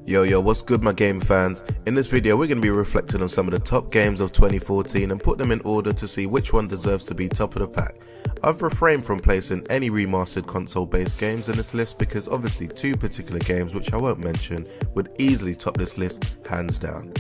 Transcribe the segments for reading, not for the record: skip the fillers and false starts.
Yo, what's good my game fans? In this video we're going to be reflecting on some of the top games of 2014 and put them in order to see which one deserves to be top of the pack. I've refrained from placing any remastered console based games in this list because obviously two particular games, which I won't mention, would easily top this list hands down.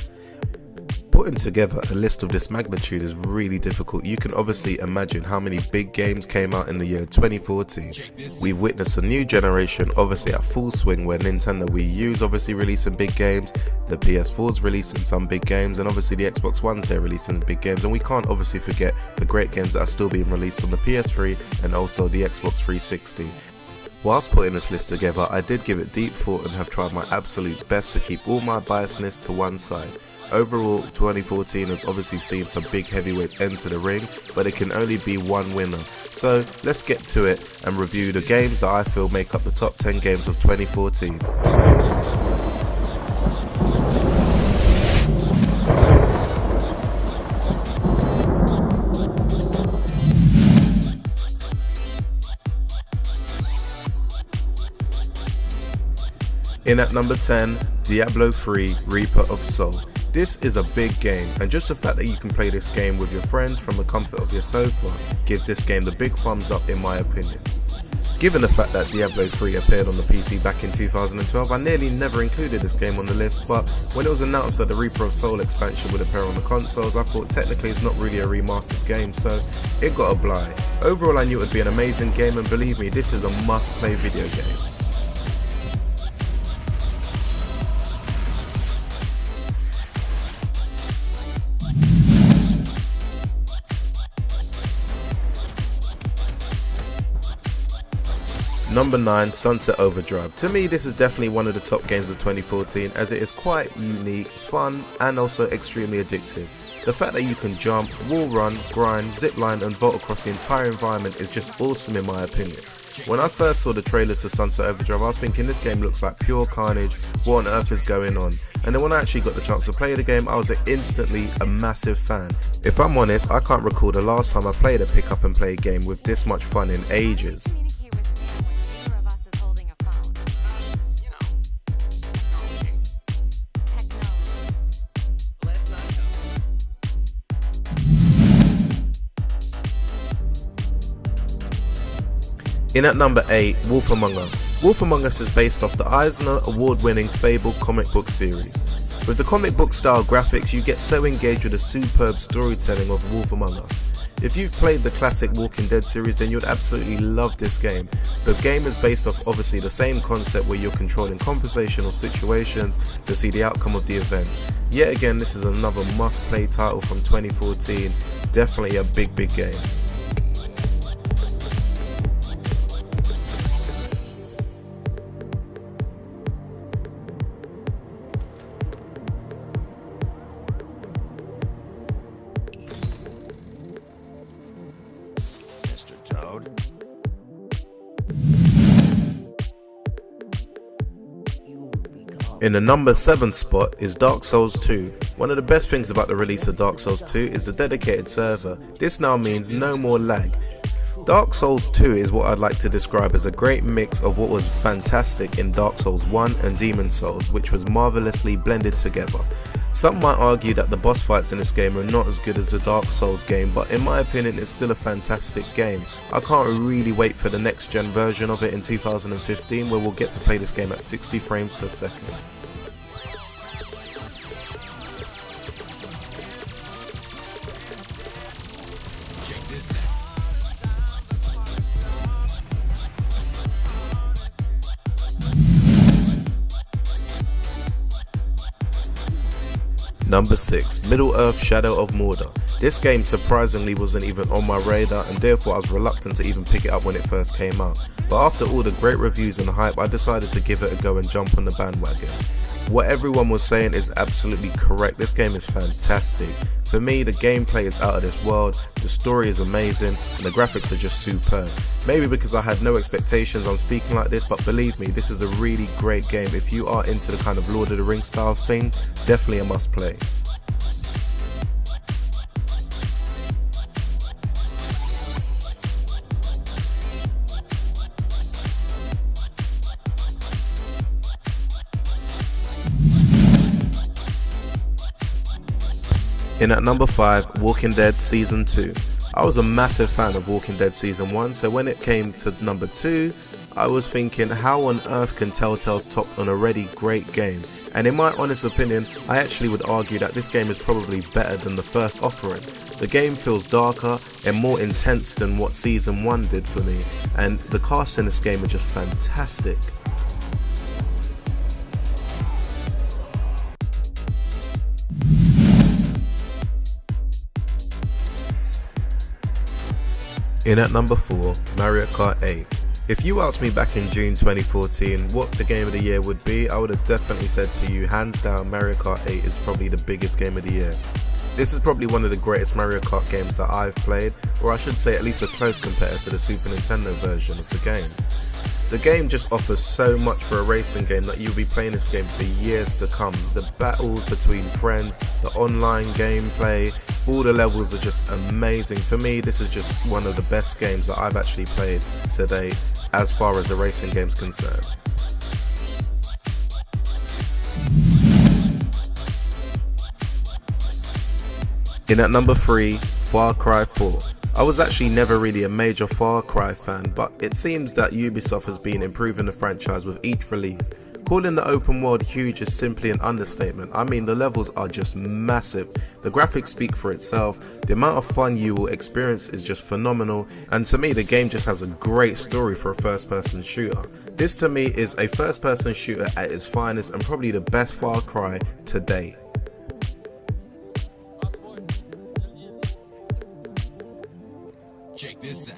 Putting together a list of this magnitude is really difficult. You can obviously imagine how many big games came out in the year 2014. We've witnessed a new generation obviously at full swing, where Nintendo Wii U is obviously releasing big games, the PS4's releasing some big games, and obviously the Xbox One's there releasing big games, and we can't obviously forget the great games that are still being released on the PS3 and also the Xbox 360. Whilst putting this list together, I did give it deep thought and have tried my absolute best to keep all my biasness to one side. Overall, 2014 has obviously seen some big heavyweights enter the ring, but it can only be one winner. So let's get to it and review the games that I feel make up the top 10 games of 2014. In at number 10, Diablo 3 Reaper of Soul. This is a big game, and just the fact that you can play this game with your friends from the comfort of your sofa gives this game the big thumbs up in my opinion. Given the fact that Diablo 3 appeared on the PC back in 2012, I nearly never included this game on the list, but when it was announced that the Reaper of Soul expansion would appear on the consoles, I thought technically it's not really a remastered game, so it got a bly. Overall I knew it would be an amazing game, and believe me, this is a must-play video game. Number 9, Sunset Overdrive. To me, this is definitely one of the top games of 2014, as it is quite unique, fun, and also extremely addictive. The fact that you can jump, wall run, grind, zipline, and vault across the entire environment is just awesome in my opinion. When I first saw the trailers to Sunset Overdrive, I was thinking this game looks like pure carnage, what on earth is going on? And then when I actually got the chance to play the game, I was instantly a massive fan. If I'm honest, I can't recall the last time I played a pick up and play game with this much fun in ages. In at number 8, Wolf Among Us. Wolf Among Us is based off the Eisner award-winning Fable comic book series. With the comic book style graphics, you get so engaged with the superb storytelling of Wolf Among Us. If you've played the classic Walking Dead series, then you'd absolutely love this game. The game is based off obviously the same concept, where you're controlling conversational situations to see the outcome of the events. Yet again, this is another must-play title from 2014, definitely a big game. In the number 7 spot is Dark Souls 2. One of the best things about the release of Dark Souls 2 is the dedicated server. This now means no more lag. Dark Souls 2 is what I'd like to describe as a great mix of what was fantastic in Dark Souls 1 and Demon Souls, which was marvelously blended together. Some might argue that the boss fights in this game are not as good as the Dark Souls game, but in my opinion it's still a fantastic game. I can't really wait for the next gen version of it in 2015, where we'll get to play this game at 60 frames per second. Number 6, Middle-earth Shadow of Mordor. This game surprisingly wasn't even on my radar, and therefore I was reluctant to even pick it up when it first came out. But after all the great reviews and hype, I decided to give it a go and jump on the bandwagon. What everyone was saying is absolutely correct. This game is fantastic. For me, the gameplay is out of this world, the story is amazing, and the graphics are just superb. Maybe because I had no expectations I'm speaking like this, but believe me, this is a really great game. If you are into the kind of Lord of the Rings style thing, definitely a must play. In at number 5, Walking Dead Season 2. I was a massive fan of Walking Dead Season 1, so when it came to number 2, I was thinking, how on earth can Telltale's top an already great game? And in my honest opinion, I actually would argue that this game is probably better than the first offering. The game feels darker and more intense than what Season 1 did for me, and the cast in this game are just fantastic. In at number 4, Mario Kart 8. If you asked me back in June 2014 what the game of the year would be, I would have definitely said to you, hands down, Mario Kart 8 is probably the biggest game of the year. This is probably one of the greatest Mario Kart games that I've played, or I should say at least a close competitor to the Super Nintendo version of the game. The game just offers so much for a racing game that you'll be playing this game for years to come. The battles between friends, the online gameplay, all the levels are just amazing. For me, this is just one of the best games that I've actually played to date as far as the racing game's concerned. In at number 3, Far Cry 4. I was actually never really a major Far Cry fan, but it seems that Ubisoft has been improving the franchise with each release. Calling the open world huge is simply an understatement. I mean, the levels are just massive, the graphics speak for itself, the amount of fun you will experience is just phenomenal, and to me the game just has a great story for a first person shooter. This to me is a first person shooter at its finest and probably the best Far Cry to date. Check this out.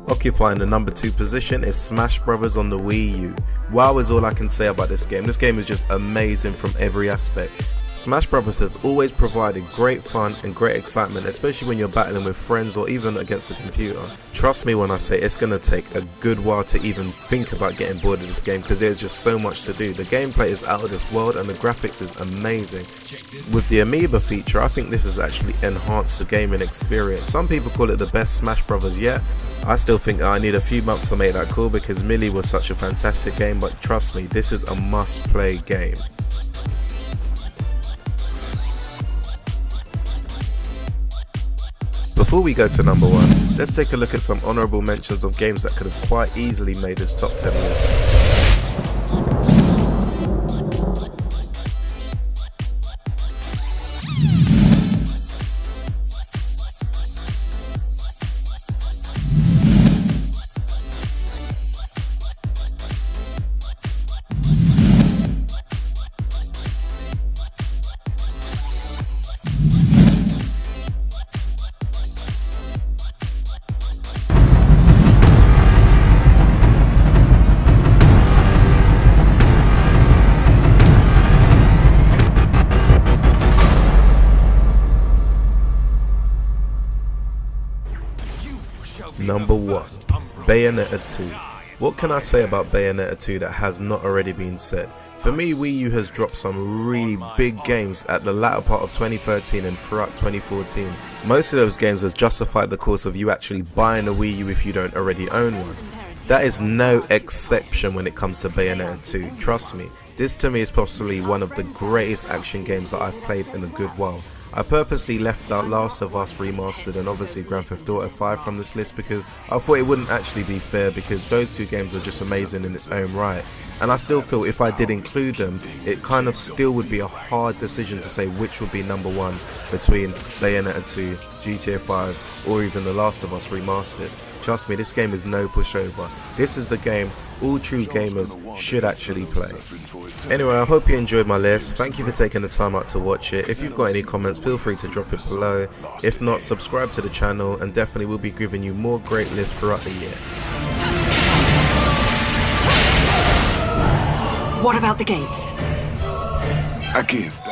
Occupying the number 2 position is Smash Bros on the Wii U. Wow is all I can say about this game. This game is just amazing from every aspect. Smash Bros has always provided great fun and great excitement, especially when you're battling with friends or even against a computer. Trust me when I say it's going to take a good while to even think about getting bored of this game because there's just so much to do. The gameplay is out of this world and the graphics is amazing. With the Amiibo feature, I think this has actually enhanced the gaming experience. Some people call it the best Smash Bros yet. I still think I need a few months to make that call because Melee was such a fantastic game, but trust me, this is a must-play game. Before we go to number 1, let's take a look at some honourable mentions of games that could have quite easily made this top 10 list. Number 1, Bayonetta 2. What can I say about Bayonetta 2 that has not already been said? For me, Wii U has dropped some really big games at the latter part of 2013 and throughout 2014. Most of those games has justified the course of you actually buying a Wii U if you don't already own one. That is no exception when it comes to Bayonetta 2, trust me. This to me is possibly one of the greatest action games that I've played in a good while. I purposely left out Last of Us Remastered and obviously Grand Theft Auto 5 from this list because I thought it wouldn't actually be fair because those two games are just amazing in its own right. And I still feel if I did include them, it kind of still would be a hard decision to say which would be number 1 between Bayonetta 2, GTA 5 or even The Last of Us Remastered. Trust me, this game is no pushover. This is the game all true gamers should actually play. Anyway, I hope you enjoyed my list. Thank you for taking the time out to watch it. If you've got any comments, feel free to drop it below. If not, subscribe to the channel and definitely we'll be giving you more great lists throughout the year. What about the gates? Aquí está.